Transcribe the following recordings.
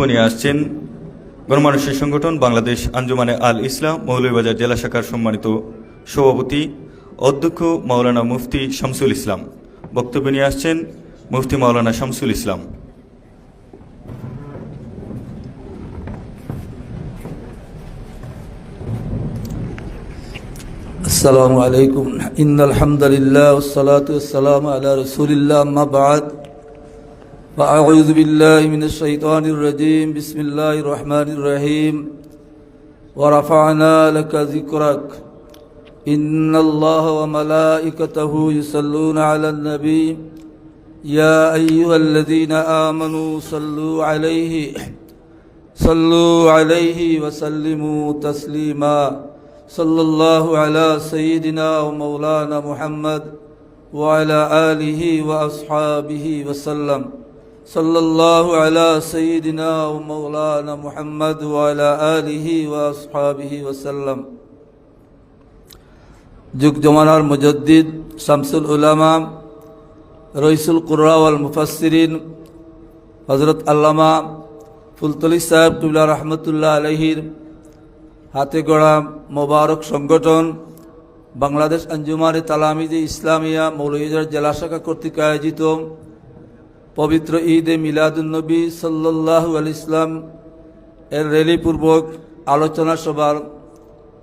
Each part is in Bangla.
নিয়ে আসছেন গণমানুষের সংগঠন বাংলাদেশ আঞ্জুমানে আল ইসলাম মৌলভীবাজার জেলা শাখার সম্মানিত সভাপতি অধ্যক্ষ মাওলানা মুফতি শামসুল ইসলাম। বক্তব্য নিয়ে আসছেন মুফতি মাওলানা শামসুল ইসলাম। السلام عليكم إن الحمد لله والصلاة والسلام على رسول الله أما بعد فأعوذ بالله من الشيطان الرجيم بسم الله الرحمن الرحيم ورفعنا لك ذكرك إن الله وملائكته يصلون على النبي يا أيها الذين آمنوا صلوا عليه وسلموا تسليما صلى الله على سيدنا ومولانا محمد وعلى آله وأصحابه وسلم صلى الله على سيدنا ومولانا محمد وعلى آله وأصحابه وسلم যুগ জমানার মুজাদ্দিদ শামসুল উলামা রইসুল কুররা ওয়াল মুফাসসিরিন হযরত আল্লামা ফুলতলি সাহেব কিবলা রহমতুল্লাহ আলাইহির হাতে গড়া মোবারক সংগঠন বাংলাদেশ আঞ্জুমানে তালামিজে ইসলামিয়া মৌলভীবাজার জেলা শাখা কর্তৃক আয়োজিত পবিত্র ঈদে মিলাদুন্নবী সাল্লাল্লাহু আলাইহি ইসলাম এর র্যালিপূর্বক আলোচনা সভার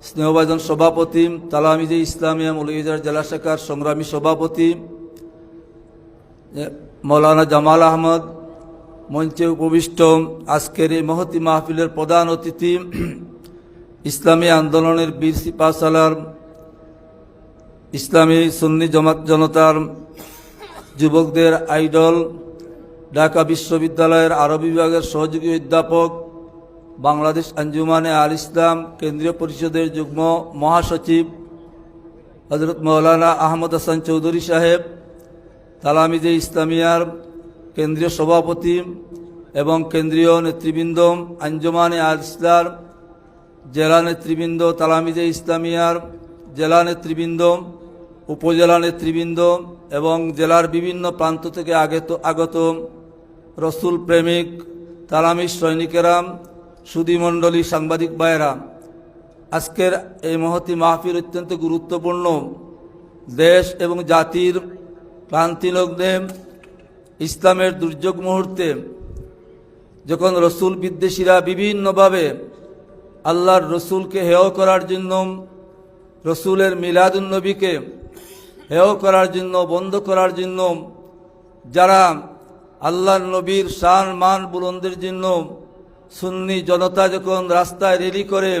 স্নেহভাজন সভাপতি তালামিজে ইসলামিয়া মৌলভীবাজার জেলা শাখার সংগ্রামী সভাপতি মৌলানা জামাল আহমদ, মঞ্চে উপবিষ্ট আজকের এই মহতি মাহফিলের প্রধান অতিথি ইসলামী আন্দোলনের বীর সিপাহসালার ইসলামী সুন্নি জামাত জনতার যুবকদের আইডল, ঢাকা বিশ্ববিদ্যালয়ের আরবি বিভাগের সহযোগী অধ্যাপক, বাংলাদেশ আঞ্জুমানে আল ইসলাম কেন্দ্রীয় পরিষদের যুগ্ম মহাসচিব হযরত মাওলানা আহমদ হাসান চৌধুরী সাহেব, তালামিজে ইসলামিয়ার কেন্দ্রীয় সভাপতি এবং কেন্দ্রীয় নেতৃবৃন্দ, আঞ্জুমানে আল ইসলাম জেলা নেতৃবৃন্দ, তালামিজে ইসলামিয়ার জেলা নেতৃবৃন্দ, উপজেলা নেতৃবৃন্দ এবং জেলার বিভিন্ন প্রান্ত থেকে আগত রসুল প্রেমিক তালামিজ সৈনিকেরা, সুধীমণ্ডলী, সাংবাদিক ভাইয়েরা, আজকের এই মহতি মাহফিল অত্যন্ত গুরুত্বপূর্ণ। দেশ এবং জাতির ক্লান্তি লগ্নে ইসলামের দুর্যোগ মুহূর্তে যখন রসুল বিদ্বেষীরা বিভিন্নভাবে আল্লাহর রসুলকে হেয় করার জন্য, রসুলের মিলাদুন্নবীকে হেয় করার জন্য, বন্ধ করার জন্য, যারা আল্লাহর নবীর শান মান বুলন্দের জন্য সুন্নি জনতা যখন রাস্তায় র্যালি করে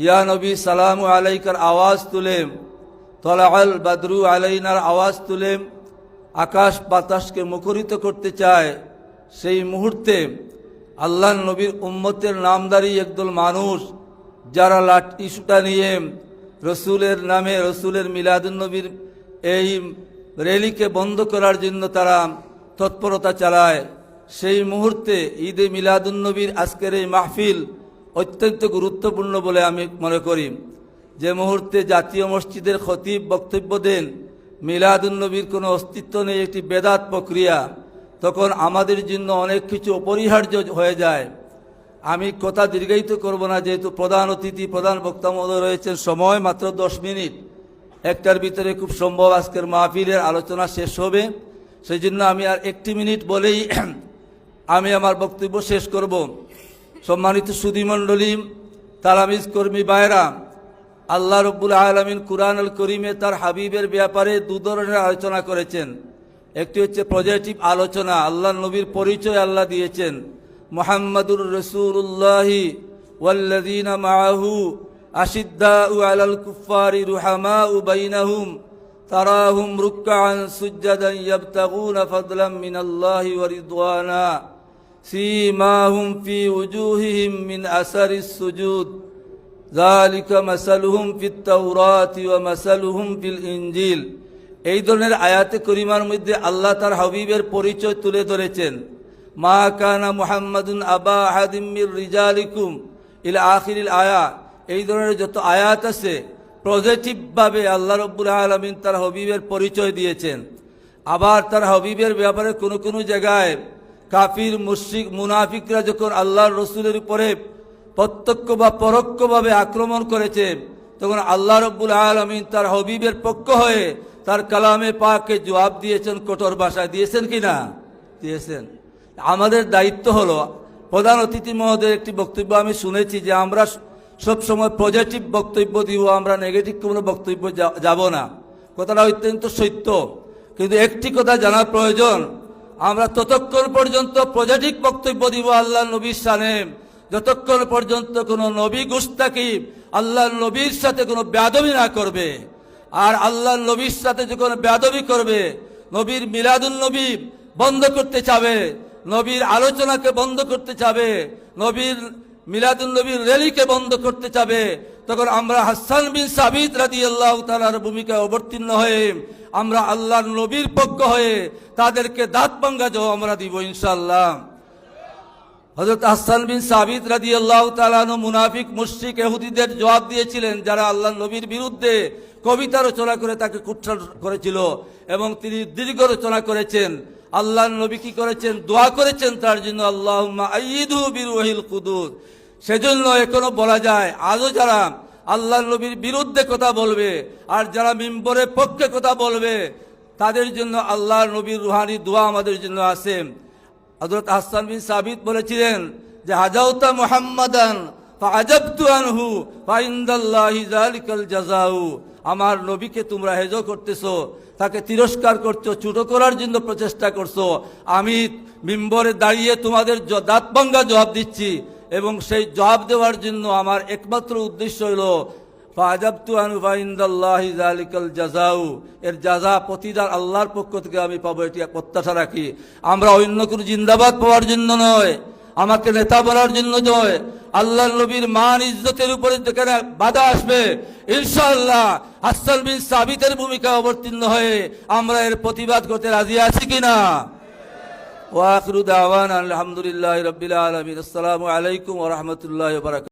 ইয়া নবী সালামু আলাইকার আওয়াজ তুলে, তলাআল বাদরু আলাইনার আওয়াজ তুলে আকাশ বাতাসকে মুখরিত করতে চায়, সেই মুহূর্তে আল্লাহর নবীর উম্মতের নামদারি একদল মানুষ যারা লাঠি সুটা নিয়ে রসুলের নামে, রসুলের মিলাদুন্নবীর এই র্যালিকে বন্ধ করার জন্য তারা তৎপরতা চালায়, সেই মুহূর্তে ঈদে মিলাদুন্নবীর আজকের এই মাহফিল অত্যন্ত গুরুত্বপূর্ণ বলে আমি মনে করি। যে মুহূর্তে জাতীয় মসজিদের খতিব বক্তব্য দেন মিলাদুন্নবীর কোনো অস্তিত্ব নেই, একটি বেদাত প্রক্রিয়া, তখন আমাদের জন্য অনেক কিছু অপরিহার্য হয়ে যায়। আমি কথা দীর্ঘায়িত করব না, যেহেতু প্রধান অতিথি, প্রধান বক্তা মহোদয় রয়েছেন, সময় মাত্র 10 মিনিট, একটার ভিতরে খুব সম্ভব আজকের মাহফিলের আলোচনা শেষ হবে। সেই জন্য আমি আর 1 মিনিট বলেই আমি আমার বক্তব্য শেষ করব। সম্মানিত সুধীমণ্ডলী, তালামিজ কর্মী ভাইয়েরা, আল্লাহ রব্বুল আলামিন কুরআনুল কারীমে তার হাবিবের ব্যাপারে 2 ধরনের আলোচনা করেছেন। একটি হচ্ছে পজিটিভ আলোচনা, আল্লাহর নবীর পরিচয় আল্লাহ দিয়েছেন, মুহাম্মাদুর রাসূলুল্লাহি ওয়াল্লাযীনা মাআহু আশিদ্দাউ আলাল কুফফারি রুহামাউ বাইনাহুম তারাহুম রুকআন সুজদান ইয়াবতাগুনা ফাদলাম মিনাল্লাহি ওয়া রিদওয়ানা সীমাহুম ফি উজুহিহিম মিন আসারিস সুজুদ যালিকা মাসালুহুম ফিত তাওরাতি ওয়া মাসালুহুম ফিল ইনজিল। এই ধরনের আয়াতে করিমার মধ্যে আল্লাহ তার হাবিবের পরিচয় তুলে ধরেছেন। মা কানা মুহাম্মাদুন আবা আহাদিম মির রিজালিকুম ইলা আখিরিল আয়া। এই ধরনের যত আয়াত আছে পজিটিভভাবে আল্লাহ রব্বুল আলামিন তার হাবিবের পরিচয় দিয়েছেন। আবার তার হাবিবের ব্যাপারে কোনো কোনো জায়গায় কাফির মুশরিক মুনাফিকরা যখন আল্লাহর রসুলের উপরে প্রত্যক্ষ বা পরোক্ষভাবে আক্রমণ করেছে, তখন আল্লাহ রব্বুল আলামিন তার হবিবের পক্ষ হয়ে তার কালামে পাকে জবাব দিয়েছেন, কঠোর ভাষায় দিয়েছেন কি না? দিয়েছেন। আমাদের দায়িত্ব হলো, প্রধান অতিথি মহোদয়ের একটি বক্তব্য আমি শুনেছি যে আমরা সবসময় পজিটিভ বক্তব্য দিব, আমরা নেগেটিভ কোনো বক্তব্য যাব না। কথাটা অত্যন্ত সত্য, কিন্তু একটি কথা জানার প্রয়োজন, আমরা ততক্ষণ পর্যন্ত পজিটিভ বক্তব্য দিব আল্লাহ নবীর শানে যতক্ষণ পর্যন্ত কোনো নবী গুস্তাকি আল্লাহ নবীর সাথে কোনো বেয়াদবি না করবে। আর আল্লাহ নবীর সাথে যখন বেয়াদবি করবে, নবীর মিলাদুন নবী বন্ধ করতে চাবে, নবীর আলোচনাকে বন্ধ করতে চাবে, নবীর মিলাদুন নবীর র্যালিকে বন্ধ করতে চাবে, তখন আমরা হাসান বিন সাবিত রাদিয়াল্লাহু তাআলার ভূমিকায় অবতীর্ণ হয়ে আমরা আল্লাহর নবীর পক্ষ হয়ে তাদেরকে দাঁত ভাঙ্গা জবাব আমরা দিব ইনশাআল্লাহ। হযরত হাসান বিন সাবিত রাদিয়াল্লাহু তাআলা মুনাফিক মুশরিক ইহুদিদের জবাব দিয়েছিলেন, যারা আল্লাহর নবীর বিরুদ্ধে কবিতা রচনা করে তাকে কুৎসা করেছিল, এবং তিনি দীর্ঘ রচনা করেছেন। আল্লাহর নবী কি করেছেন? দোয়া করেছেন তার জন্য, আল্লাহুম্মা আইয়িদহু বিরুহিল কুদুস। সেজন্য এখনো বলা যায়, আজও যারা আল্লাহর নবীর বিরুদ্ধে কথা বলবে আর যারা মিম্বরের পক্ষে কথা বলবে, তাদের জন্য আল্লাহর নবীর রুহানি দোয়া আমাদের জন্য আছে। হযরত হাসান বিন সাবিত বলেছিলেন যে হাজাউতা মুহাম্মাদান ফাআজাবতু আনহু ফাইনদাল্লাহি যালিকাল জাযাউ। আমার নবীকে তোমরা হেয় করতেছো, তাকে তিরস্কার করছো, ছোট করার জন্য প্রচেষ্টা করছো। আমি মিম্বরে দাঁড়িয়ে তোমাদের দাঁত ভাঙ্গা জবাব দিচ্ছি, এবং সেই জবাব দেওয়ার জন্য আমার একমাত্র উদ্দেশ্য হলো ফাআজাবতু আনহু ফাইনদাল্লাহি যালিকাল জাযাউ। এর জাযা প্রতিদান আল্লাহর পক্ষ থেকে আমি পাবো, এটি প্রত্যাশা রাখি। আমরা অন্য কোনো জিন্দাবাদ পাওয়ার জন্য নয়, আমাকে নেতা বলার জন্য নয়, আল্লাহর নবীর মান ইজ্জতের উপরে যেখানে বাধা আসবে, ইনশাআল্লাহ হাসান বিন সাবিতের ভূমিকা অবতীর্ণ হয়ে আমরা এর প্রতিবাদ করতে রাজি আছি কিনা? ওয়া আখিরু দাওয়ানা আলহামদুলিল্লাহি রাব্বিল আলামিন। আসসালামু আলাইকুম ওয়া রাহমাতুল্লাহি ওয়া বারাকাতুহু।